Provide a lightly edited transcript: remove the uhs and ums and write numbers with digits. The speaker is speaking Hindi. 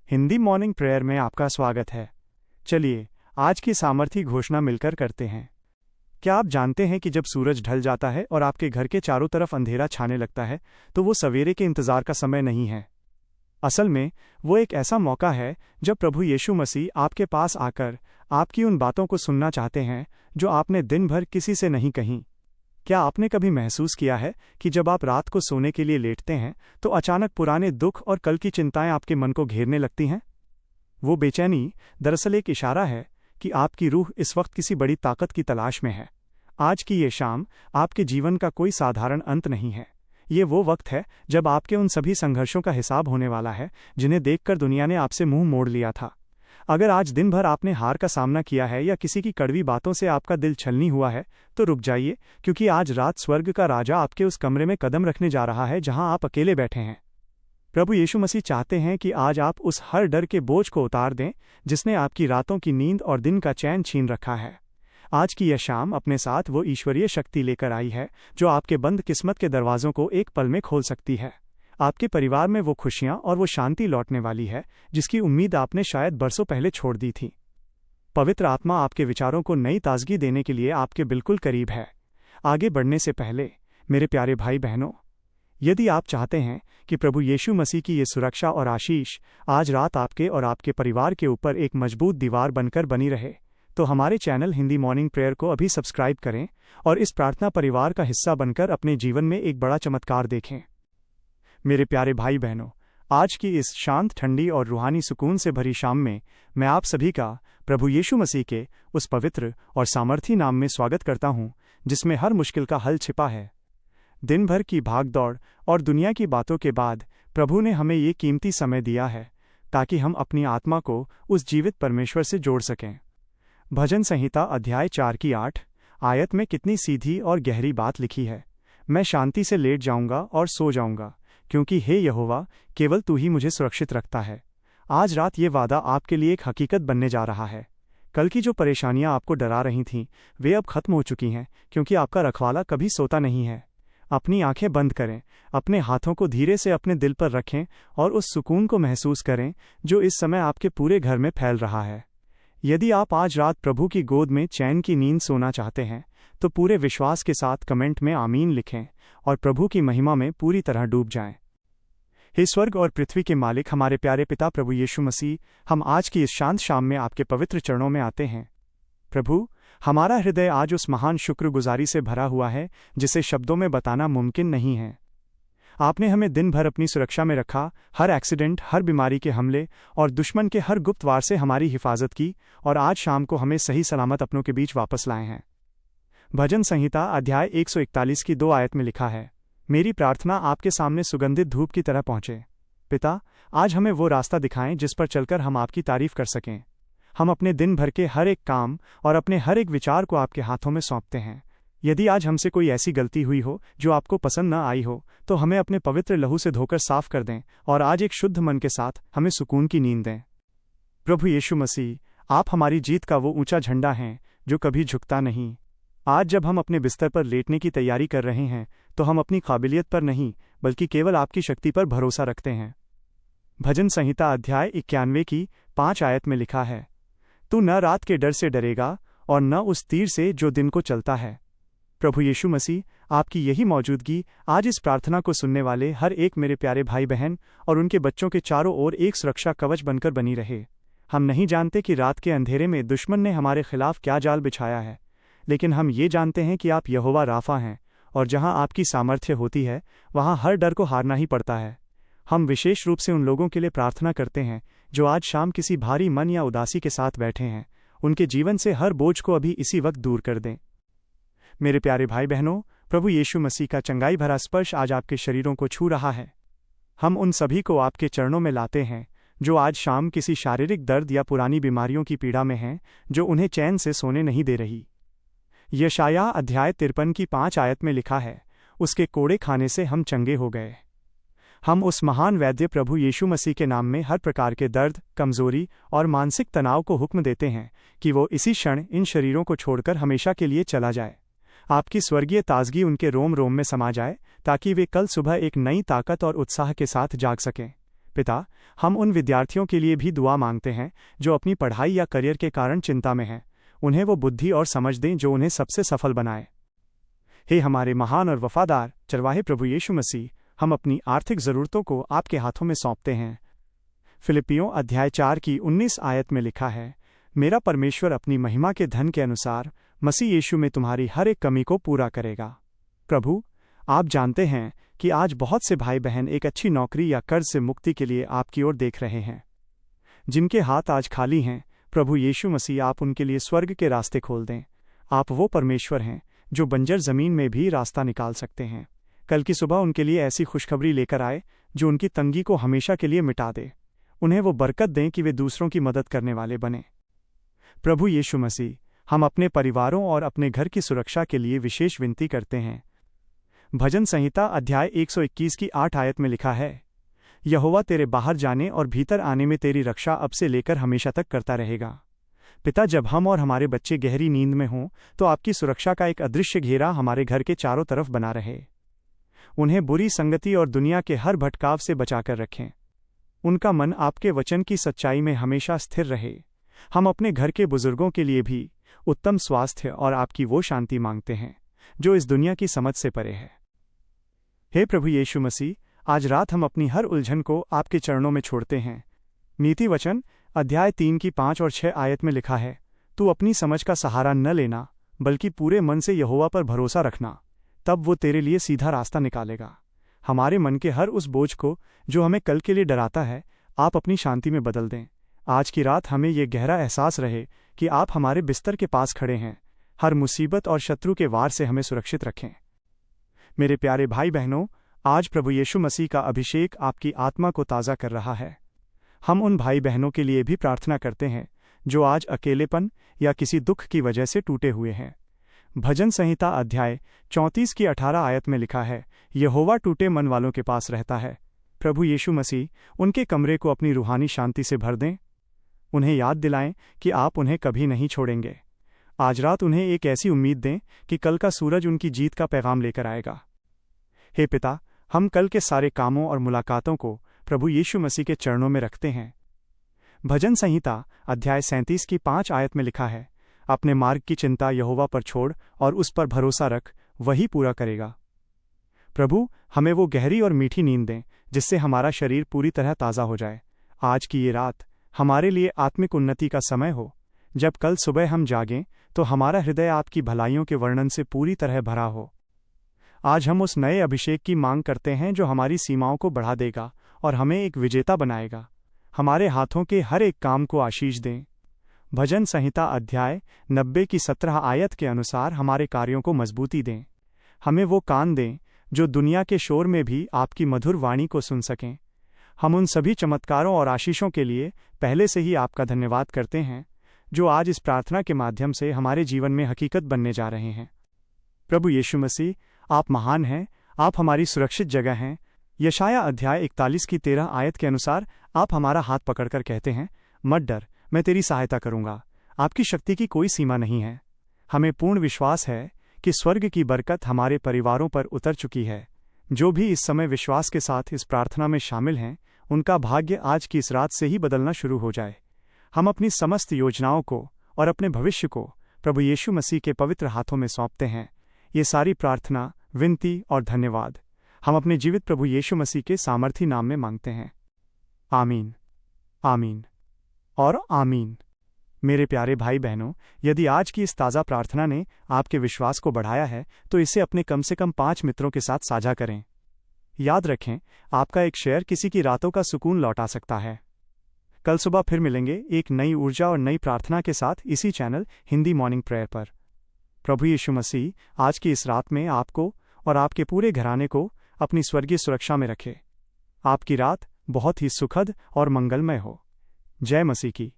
हिंदी मॉर्निंग प्रेयर में आपका स्वागत है। चलिए आज की सामर्थी घोषणा मिलकर करते हैं। क्या आप जानते हैं कि जब सूरज ढल जाता है और आपके घर के चारों तरफ अंधेरा छाने लगता है तो वो सवेरे के इंतजार का समय नहीं है। असल में वो एक ऐसा मौका है जब प्रभु यीशु मसीह आपके पास आकर आपकी उन बातों को सुनना चाहते हैं जो आपने दिन भर किसी से नहीं कहीं। क्या आपने कभी महसूस किया है कि जब आप रात को सोने के लिए लेटते हैं तो अचानक पुराने दुख और कल की चिंताएं आपके मन को घेरने लगती हैं? वो बेचैनी दरअसल एक इशारा है कि आपकी रूह इस वक्त किसी बड़ी ताकत की तलाश में है। आज की ये शाम आपके जीवन का कोई साधारण अंत नहीं है। ये वो वक्त है जब आपके उन सभी संघर्षों का हिसाब होने वाला है जिन्हें देखकर दुनिया ने आपसे मुंह मोड़ लिया था। अगर आज दिन भर आपने हार का सामना किया है या किसी की कड़वी बातों से आपका दिल छलनी हुआ है तो रुक जाइए, क्योंकि आज रात स्वर्ग का राजा आपके उस कमरे में कदम रखने जा रहा है जहां आप अकेले बैठे हैं। प्रभु यीशु मसीह चाहते हैं कि आज आप उस हर डर के बोझ को उतार दें जिसने आपकी रातों की नींद और दिन का चैन छीन रखा है। आज की यह शाम अपने साथ वो ईश्वरीय शक्ति लेकर आई है जो आपके बंद किस्मत के दरवाजों को एक पल में खोल सकती है। आपके परिवार में वो खुशियां और वो शांति लौटने वाली है जिसकी उम्मीद आपने शायद बरसों पहले छोड़ दी थी। पवित्र आत्मा आपके विचारों को नई ताजगी देने के लिए आपके बिल्कुल करीब है। आगे बढ़ने से पहले मेरे प्यारे भाई बहनों, यदि आप चाहते हैं कि प्रभु यीशु मसीह की ये सुरक्षा और आशीष आज रात आपके और आपके परिवार के ऊपर एक मजबूत दीवार बनकर बनी रहे, तो हमारे चैनल हिंदी मॉर्निंग प्रेयर को अभी सब्सक्राइब करें और इस प्रार्थना परिवार का हिस्सा बनकर अपने जीवन में एक बड़ा चमत्कार देखें। मेरे प्यारे भाई बहनों, आज की इस शांत, ठंडी और रूहानी सुकून से भरी शाम में मैं आप सभी का प्रभु यीशु मसीह के उस पवित्र और सामर्थी नाम में स्वागत करता हूं जिसमें हर मुश्किल का हल छिपा है। दिन भर की भागदौड़ और दुनिया की बातों के बाद प्रभु ने हमें ये कीमती समय दिया है ताकि हम अपनी आत्मा को उस जीवित परमेश्वर से जोड़ सकें। भजन संहिता अध्याय 4 की 8 आयत में कितनी सीधी और गहरी बात लिखी है। मैं शांति से लेट जाऊंगा और सो जाऊंगा, क्योंकि हे यहोवा, केवल तू ही मुझे सुरक्षित रखता है। आज रात ये वादा आपके लिए एक हकीकत बनने जा रहा है। कल की जो परेशानियां आपको डरा रही थीं वे अब खत्म हो चुकी हैं, क्योंकि आपका रखवाला कभी सोता नहीं है। अपनी आंखें बंद करें, अपने हाथों को धीरे से अपने दिल पर रखें और उस सुकून को महसूस करें जो इस समय आपके पूरे घर में फैल रहा है। यदि आप आज रात प्रभु की गोद में चैन की नींद सोना चाहते हैं तो पूरे विश्वास के साथ कमेंट में आमीन लिखें और प्रभु की महिमा में पूरी तरह डूब जाएं। हे स्वर्ग और पृथ्वी के मालिक, हमारे प्यारे पिता प्रभु यीशु मसीह, हम आज की इस शांत शाम में आपके पवित्र चरणों में आते हैं। प्रभु, हमारा हृदय आज उस महान शुक्रगुजारी से भरा हुआ है जिसे शब्दों में बताना मुमकिन नहीं है। आपने हमें दिन भर अपनी सुरक्षा में रखा, हर एक्सीडेंट, हर बीमारी के हमले और दुश्मन के हर गुप्त वार से हमारी हिफाजत की और आज शाम को हमें सही सलामत अपनों के बीच वापस लाए हैं। भजन संहिता अध्याय 141 की 2 आयत में लिखा है, मेरी प्रार्थना आपके सामने सुगंधित धूप की तरह पहुंचे। पिता, आज हमें वो रास्ता दिखाएं जिस पर चलकर हम आपकी तारीफ कर सकें। हम अपने दिन भर के हर एक काम और अपने हर एक विचार को आपके हाथों में सौंपते हैं। यदि आज हमसे कोई ऐसी गलती हुई हो जो आपको पसंद न आई हो तो हमें अपने पवित्र लहू से धोकर साफ कर दें और आज एक शुद्ध मन के साथ हमें सुकून की नींद दें। प्रभु यीशु मसीह, आप हमारी जीत का वो ऊंचा झंडा हैं जो कभी झुकता नहीं। आज जब हम अपने बिस्तर पर लेटने की तैयारी कर रहे हैं तो हम अपनी काबिलियत पर नहीं बल्कि केवल आपकी शक्ति पर भरोसा रखते हैं। भजन संहिता अध्याय 91 की 5 आयत में लिखा है, तू न रात के डर से डरेगा और न उस तीर से जो दिन को चलता है। प्रभु यीशु मसीह, आपकी यही मौजूदगी आज इस प्रार्थना को सुनने वाले हर एक मेरे प्यारे भाई बहन और उनके बच्चों के चारों ओर एक सुरक्षा कवच बनकर बनी रहे। हम नहीं जानते कि रात के अंधेरे में दुश्मन ने हमारे खिलाफ क्या जाल बिछाया है, लेकिन हम ये जानते हैं कि आप यहोवा राफा हैं और जहां आपकी सामर्थ्य होती है वहां हर डर को हारना ही पड़ता है। हम विशेष रूप से उन लोगों के लिए प्रार्थना करते हैं जो आज शाम किसी भारी मन या उदासी के साथ बैठे हैं। उनके जीवन से हर बोझ को अभी इसी वक्त दूर कर दें। मेरे प्यारे भाई बहनों, प्रभु यीशु मसीह का चंगाई भरा स्पर्श आज आपके शरीरों को छू रहा है। हम उन सभी को आपके चरणों में लाते हैं जो आज शाम किसी शारीरिक दर्द या पुरानी बीमारियों की पीड़ा में हैं जो उन्हें चैन से सोने नहीं दे रही। यशाया अध्याय 53 की 5 आयत में लिखा है, उसके कोड़े खाने से हम चंगे हो गए। हम उस महान वैद्य प्रभु यीशु मसीह के नाम में हर प्रकार के दर्द, कमजोरी और मानसिक तनाव को हुक्म देते हैं कि वो इसी क्षण इन शरीरों को छोड़कर हमेशा के लिए चला जाए। आपकी स्वर्गीय ताजगी उनके रोम रोम में समा जाए ताकि वे कल सुबह एक नई ताकत और उत्साह के साथ जाग सकें। पिता, हम उन विद्यार्थियों के लिए भी दुआ मांगते हैं जो अपनी पढ़ाई या करियर के कारण चिंता में हैं। उन्हें वो बुद्धि और समझ दें जो उन्हें सबसे सफल बनाए। हे हमारे महान और वफादार चरवाहे प्रभु यीशु मसीह, हम अपनी आर्थिक ज़रूरतों को आपके हाथों में सौंपते हैं। फिलिपियों अध्याय 4 की 19 आयत में लिखा है, मेरा परमेश्वर अपनी महिमा के धन के अनुसार मसीह यीशु में तुम्हारी हर एक कमी को पूरा करेगा। प्रभु, आप जानते हैं कि आज बहुत से भाई बहन एक अच्छी नौकरी या कर्ज से मुक्ति के लिए आपकी ओर देख रहे हैं। जिनके हाथ आज खाली हैं, प्रभु यीशु मसीह आप उनके लिए स्वर्ग के रास्ते खोल दें। आप वो परमेश्वर हैं जो बंजर जमीन में भी रास्ता निकाल सकते हैं। कल की सुबह उनके लिए ऐसी खुशखबरी लेकर आए जो उनकी तंगी को हमेशा के लिए मिटा दे। उन्हें वो बरकत दें कि वे दूसरों की मदद करने वाले बने। प्रभु यीशु मसीह, हम अपने परिवारों और अपने घर की सुरक्षा के लिए विशेष विनती करते हैं। भजन संहिता अध्याय 121 की 8 आयत में लिखा है, यहोवा तेरे बाहर जाने और भीतर आने में तेरी रक्षा अब से लेकर हमेशा तक करता रहेगा। पिता, जब हम और हमारे बच्चे गहरी नींद में हों तो आपकी सुरक्षा का एक अदृश्य घेरा हमारे घर के चारों तरफ बना रहे। उन्हें बुरी संगति और दुनिया के हर भटकाव से बचाकर रखें। उनका मन आपके वचन की सच्चाई में हमेशा स्थिर रहे। हम अपने घर के बुजुर्गों के लिए भी उत्तम स्वास्थ्य और आपकी वो शांति मांगते हैं जो इस दुनिया की समझ से परे है। हे प्रभु यीशु मसीह, आज रात हम अपनी हर उलझन को आपके चरणों में छोड़ते हैं। नीति वचन अध्याय 3 की 5 और 6 आयत में लिखा है, तू अपनी समझ का सहारा न लेना बल्कि पूरे मन से यहोवा पर भरोसा रखना, तब वो तेरे लिए सीधा रास्ता निकालेगा। हमारे मन के हर उस बोझ को जो हमें कल के लिए डराता है, आप अपनी शांति में बदल दें। आज की रात हमें ये गहरा एहसास रहे कि आप हमारे बिस्तर के पास खड़े हैं। हर मुसीबत और शत्रु के वार से हमें सुरक्षित रखें। मेरे प्यारे भाई बहनों, आज प्रभु यीशु मसीह का अभिषेक आपकी आत्मा को ताज़ा कर रहा है। हम उन भाई बहनों के लिए भी प्रार्थना करते हैं जो आज अकेलेपन या किसी दुख की वजह से टूटे हुए हैं। भजन संहिता अध्याय 34 की 18 आयत में लिखा है, यहोवा टूटे मन वालों के पास रहता है। प्रभु यीशु मसीह उनके कमरे को अपनी रूहानी शांति से भर दें। उन्हें याद दिलाएं कि आप उन्हें कभी नहीं छोड़ेंगे। आज रात उन्हें एक ऐसी उम्मीद दें कि कल का सूरज उनकी जीत का पैगाम लेकर आएगा। हे पिता, हम कल के सारे कामों और मुलाकातों को प्रभु यीशु मसीह के चरणों में रखते हैं। भजन संहिता अध्याय 37 की 5 आयत में लिखा है, अपने मार्ग की चिंता यहोवा पर छोड़ और उस पर भरोसा रख, वही पूरा करेगा। प्रभु, हमें वो गहरी और मीठी नींद दें जिससे हमारा शरीर पूरी तरह ताज़ा हो जाए। आज की ये रात हमारे लिए आत्मिक उन्नति का समय हो। जब कल सुबह हम जागें तो हमारा हृदय आपकी भलाइयों के वर्णन से पूरी तरह भरा हो। आज हम उस नए अभिषेक की मांग करते हैं जो हमारी सीमाओं को बढ़ा देगा और हमें एक विजेता बनाएगा। हमारे हाथों के हर एक काम को आशीष दें। भजन संहिता अध्याय 90 की 17 आयत के अनुसार हमारे कार्यों को मजबूती दें। हमें वो कान दें जो दुनिया के शोर में भी आपकी मधुर वाणी को सुन सकें। हम उन सभी चमत्कारों और आशीषों के लिए पहले से ही आपका धन्यवाद करते हैं जो आज इस प्रार्थना के माध्यम से हमारे जीवन में हकीकत बनने जा रहे हैं। प्रभु यीशु मसीह, आप महान हैं, आप हमारी सुरक्षित जगह हैं। यशाया अध्याय 41 की 13 आयत के अनुसार आप हमारा हाथ पकड़कर कहते हैं, मत डर, मैं तेरी सहायता करूंगा। आपकी शक्ति की कोई सीमा नहीं है। हमें पूर्ण विश्वास है कि स्वर्ग की बरकत हमारे परिवारों पर उतर चुकी है। जो भी इस समय विश्वास के साथ इस प्रार्थना में शामिल हैं, उनका भाग्य आज की इस रात से ही बदलना शुरू हो जाए। हम अपनी समस्त योजनाओं को और अपने भविष्य को प्रभु यीशु मसीह के पवित्र हाथों में सौंपते हैं। ये सारी प्रार्थना, विनती और धन्यवाद हम अपने जीवित प्रभु यीशु मसीह के सामर्थी नाम में मांगते हैं। आमीन, आमीन और आमीन। मेरे प्यारे भाई बहनों, यदि आज की इस ताज़ा प्रार्थना ने आपके विश्वास को बढ़ाया है तो इसे अपने कम से कम 5 मित्रों के साथ साझा करें। याद रखें, आपका एक शेयर किसी की रातों का सुकून लौटा सकता है। कल सुबह फिर मिलेंगे एक नई ऊर्जा और नई प्रार्थना के साथ इसी चैनल हिंदी मॉर्निंग प्रेयर पर। प्रभु यीशु मसीह आज की इस रात में आपको और आपके पूरे घराने को अपनी स्वर्गीय सुरक्षा में रखे। आपकी रात बहुत ही सुखद और मंगलमय हो। जय मसीह की।